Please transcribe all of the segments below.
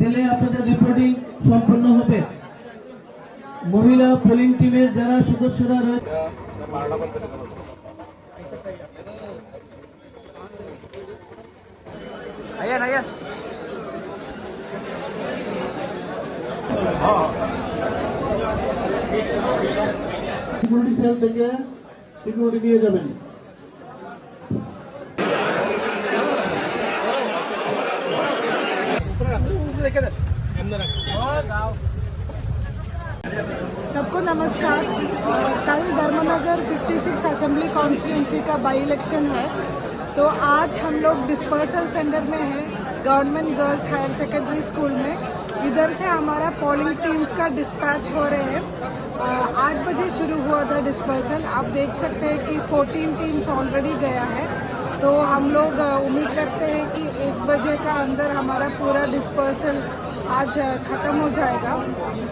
দিলে আপনাদের রিপোর্টিং সম্পন্ন হবে। মহিলা পোলিং টিমের যারা সদস্যরা রয়েছে সিকিউরিটি সেল থেকে সিকিউরিটি নিয়ে যাবেন। सबको नमस्कार। कल धर्मनगर 56 असेंबली कॉन्स्टिट्यूंसी का बाई इलेक्शन है, तो आज हम लोग डिस्पर्सल सेंटर में हैं, government girls higher secondary school में। इधर से हमारा पोलिंग टीम्स का डिस्पैच हो रहे हैं। 8 बजे शुरू हुआ था डिस्पर्सल। आप देख सकते हैं कि 14 टीम्स ऑलरेडी गया है, तो हम लोग उम्मीद करते हैं कि 1 बजे का अंदर हमारा पूरा डिस्पर्सल आज खत्म हो जाएगा।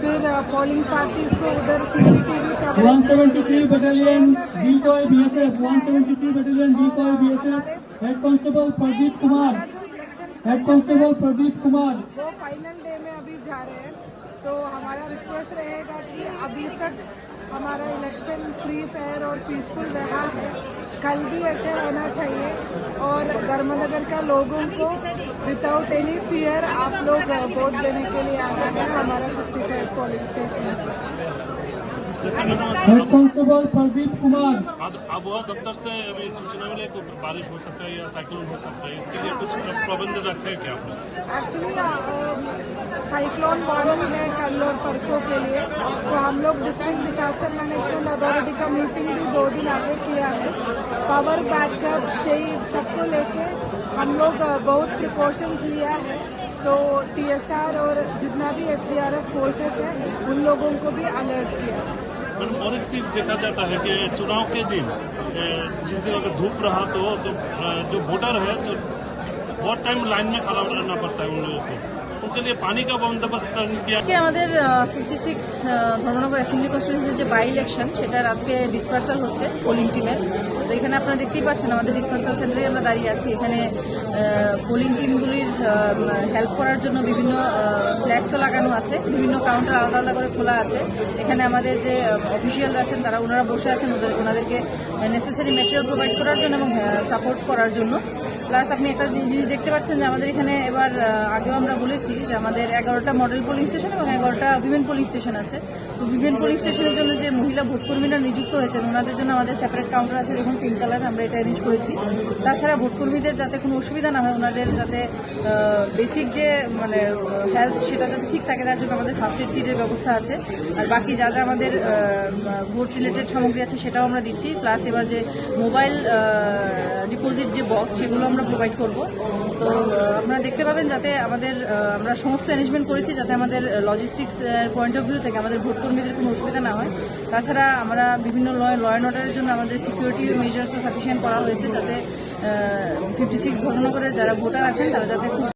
फिर पोलिंग पार्टीज को उधर CCTV coverage 173 battalion decoy BSF 173 battalion decoy BSF head constable Pradeep Kumar वो फाइनल डे में अभी जा रहे हैं। तो हमारा रिक्वेस्ट रहेगा कि अभी तक हमारा इलेक्शन फ्री फेयर और पीसफुल रहा है, कल भी ऐसे होना चाहिए। और धर्मनगर का लोगों को विदाउट एनी फियर आप लोग वोट देने के लिए आना है हमारा 55 पोलिंग स्टेशन से। Head constable Pradeep Kumar. आबोहवा दफ्तर से अभी सूचना मिले कि बारिश हो सकता है या साइक्लोन हो सकता है, इसके लिए कुछ प्रबंध रखे हैं क्या आपने? एक्चुअली साइक्लोन वार्निंग है कल और परसों के लिए, तो हम लोग डिस्ट्रिक्ट डिजास्टर मैनेजमेंट अथॉरिटी का मीटिंग भी 2 दिन आगे किया है। पावर बैकअप शेड सबको लेके हम लोग बहुत प्रिकॉशंस लिया है। तो टीएसआर और जितना भी एसडीआरएफ फोर्सेस है उन लोगों को भी अलर्ट किया। और एक चीज देखा जाता है कि चुनाव के दिन जिस दिन अगर धूप रहा तो जो वोटर है तो बहुत टाइम लाइन में खड़ा रहना पड़ता है उन लोगों को, उनके लिए पानी का बंदोबस्त करने किया। আজকে আমাদের 56 ধর্মনগর অ্যাসেম্বলি কনস্টিটিউয়েন্সির যে বাই ইলেকশন সেটার আজকে ডিসপার্সাল হচ্ছে পোলিং টিমের। তো এখানে আপনারা দেখতেই পাচ্ছেন আমাদের ডিসপার্সাল সেন্টারে আমরা দাঁড়িয়ে আছি। এখানে পোলিং টিমগুলির হেল্প করার জন্য বিভিন্ন ফ্ল্যাক্সও লাগানো আছে, বিভিন্ন কাউন্টার আলাদা আলাদা করে খোলা আছে। এখানে আমাদের যে অফিসিয়ালরা আছেন তারা ওনারা বসে আছেন ওনাদেরকে নেসেসারি ম্যাটেরিয়াল প্রোভাইড করার জন্য এবং সাপোর্ট করার জন্য। প্লাস আপনি একটা জিনিস দেখতে পাচ্ছেন যে আমাদের এখানে এবার আগেও আমরা বলেছি যে আমাদের 11টা মডেল পোলিং স্টেশন এবং 11টা উইমেন পোলিং স্টেশন আছে। তো উইমেন পোলিং স্টেশনের জন্য যে মহিলা ভোটকর্মীরা নিযুক্ত হয়েছেন ওনাদের জন্য আমাদের সেপারেট কাউন্টার আছে, দেখুন পিঙ্ক কালার, আমরা এটা অ্যারেঞ্জ করেছি। তাছাড়া ভোটকর্মীদের যাতে কোনো অসুবিধা না হয়, ওনাদের যাতে বেসিক যে মানে হেলথ সেটা যাতে ঠিক থাকে তার জন্য আমাদের ফার্স্ট এড কিটের ব্যবস্থা আছে। আর বাকি যা যা আমাদের ভোট রিলেটেড সামগ্রী আছে সেটাও আমরা দিচ্ছি। প্লাস এবার যে মোবাইল ডিপোজিট যে বক্স সেগুলো আমরা প্রোভাইড করব। তো আপনারা দেখতে পাবেন যাতে আমাদের আমরা সমস্ত অ্যারেঞ্জমেন্ট করেছি যাতে আমাদের লজিস্টিক্স পয়েন্ট অফ ভিউ থেকে আমাদের ভোটকর্মীদের কোনো অসুবিধা না হয়। তাছাড়া আমরা বিভিন্ন ল অ্যান্ড অর্ডারের জন্য আমাদের সিকিউরিটি মেজার্সও সাফিসিয়েন্ট করা হয়েছে যাতে 56 ধর্মনগরের যারা ভোটার আছেন তারা যাতে খুব